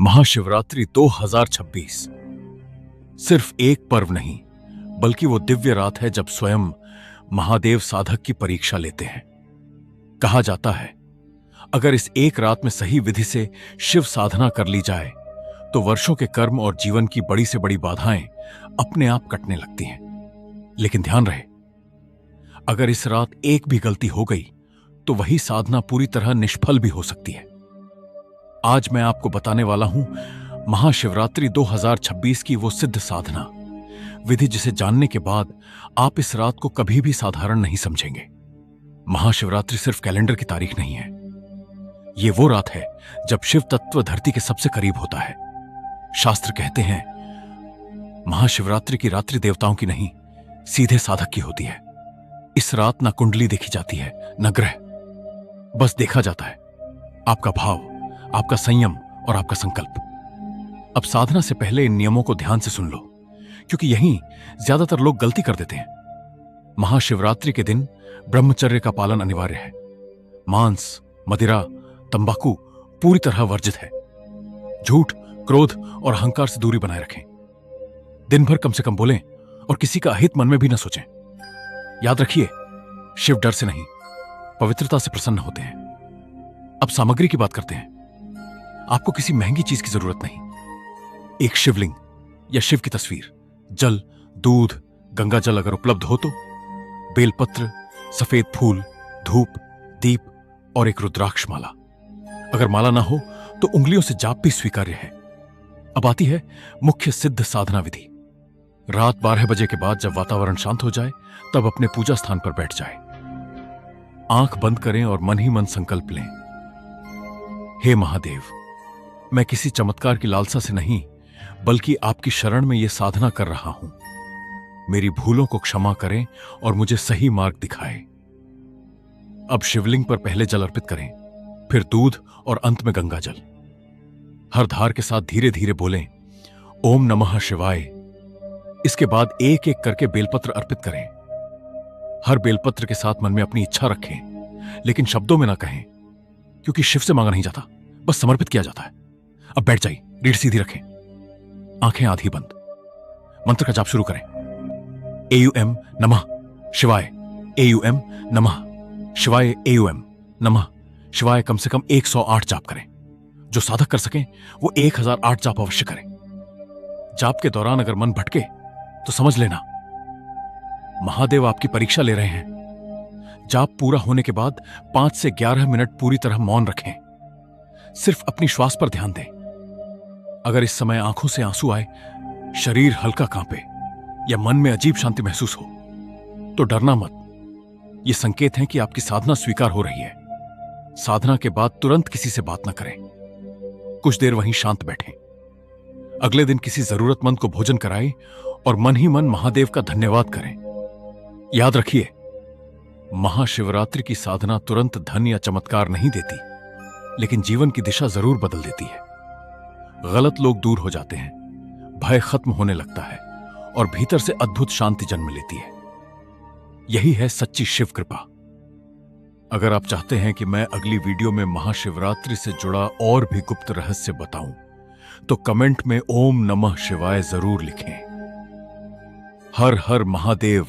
महाशिवरात्रि 2026 सिर्फ एक पर्व नहीं, बल्कि वो दिव्य रात है जब स्वयं महादेव साधक की परीक्षा लेते हैं। कहा जाता है, अगर इस एक रात में सही विधि से शिव साधना कर ली जाए तो वर्षों के कर्म और जीवन की बड़ी से बड़ी बाधाएं अपने आप कटने लगती हैं। लेकिन ध्यान रहे, अगर इस रात एक भी गलती हो गई तो वही साधना पूरी तरह निष्फल भी हो सकती है। आज मैं आपको बताने वाला हूं महाशिवरात्रि 2026 की वो सिद्ध साधना विधि जिसे जानने के बाद आप इस रात को कभी भी साधारण नहीं समझेंगे। महाशिवरात्रि सिर्फ कैलेंडर की तारीख नहीं है, ये वो रात है जब शिव तत्व धरती के सबसे करीब होता है। शास्त्र कहते हैं, महाशिवरात्रि की रात्रि देवताओं की नहीं, सीधे साधक की होती है। इस रात ना कुंडली देखी जाती है, न ग्रह, बस देखा जाता है आपका भाव, आपका संयम और आपका संकल्प। अब साधना से पहले इन नियमों को ध्यान से सुन लो, क्योंकि यहीं ज्यादातर लोग गलती कर देते हैं। महाशिवरात्रि के दिन ब्रह्मचर्य का पालन अनिवार्य है। मांस, मदिरा, तंबाकू पूरी तरह वर्जित है। झूठ, क्रोध और अहंकार से दूरी बनाए रखें। दिन भर कम से कम बोलें और किसी का अहित मन में भी न सोचें। याद रखिए, शिव डर से नहीं, पवित्रता से प्रसन्न होते हैं। अब सामग्री की बात करते हैं। आपको किसी महंगी चीज की जरूरत नहीं। एक शिवलिंग या शिव की तस्वीर, जल, दूध, गंगा जल अगर उपलब्ध हो तो, बेलपत्र, सफेद फूल, धूप, दीप और एक रुद्राक्ष माला। अगर माला ना हो तो उंगलियों से जाप भी स्वीकार्य है। अब आती है मुख्य सिद्ध साधना विधि। रात 12 बजे के बाद जब वातावरण शांत हो जाए तब अपने पूजा स्थान पर बैठ जाए। आंख बंद करें और मन ही मन संकल्प लें, हे महादेव, मैं किसी चमत्कार की लालसा से नहीं, बल्कि आपकी शरण में यह साधना कर रहा हूं। मेरी भूलों को क्षमा करें और मुझे सही मार्ग दिखाएं। अब शिवलिंग पर पहले जल अर्पित करें, फिर दूध और अंत में गंगा जल। हर धार के साथ धीरे धीरे बोलें, ओम नमः शिवाय। इसके बाद एक एक करके बेलपत्र अर्पित करें। हर बेलपत्र के साथ मन में अपनी इच्छा रखें, लेकिन शब्दों में ना कहें, क्योंकि शिव से मांगा नहीं जाता, बस समर्पित किया जाता है। अब बैठ जाइए, रीढ़ सीधी रखें, आंखें आधी बंद। मंत्र का जाप शुरू करें। एयूएम नमः शिवाय, एयूएम नमः शिवाय, एयूएम नमः शिवाय। कम से कम 108 जाप करें। जो साधक कर सकें वो 1008 जाप अवश्य करें। जाप के दौरान अगर मन भटके तो समझ लेना महादेव आपकी परीक्षा ले रहे हैं। जाप पूरा होने के बाद 5 से 11 मिनट पूरी तरह मौन रखें। सिर्फ अपनी श्वास पर ध्यान दें। अगर इस समय आंखों से आंसू आए, शरीर हल्का कांपे या मन में अजीब शांति महसूस हो तो डरना मत। यह संकेत है कि आपकी साधना स्वीकार हो रही है। साधना के बाद तुरंत किसी से बात न करें। कुछ देर वहीं शांत बैठें। अगले दिन किसी जरूरतमंद को भोजन कराएं और मन ही मन महादेव का धन्यवाद करें। याद रखिए, महाशिवरात्रि की साधना तुरंत धन या चमत्कार नहीं देती, लेकिन जीवन की दिशा जरूर बदल देती है। गलत लोग दूर हो जाते हैं, भय खत्म होने लगता है और भीतर से अद्भुत शांति जन्म लेती है। यही है सच्ची शिव कृपा। अगर आप चाहते हैं कि मैं अगली वीडियो में महाशिवरात्रि से जुड़ा और भी गुप्त रहस्य बताऊं, तो कमेंट में ओम नमः शिवाय जरूर लिखें। हर हर महादेव।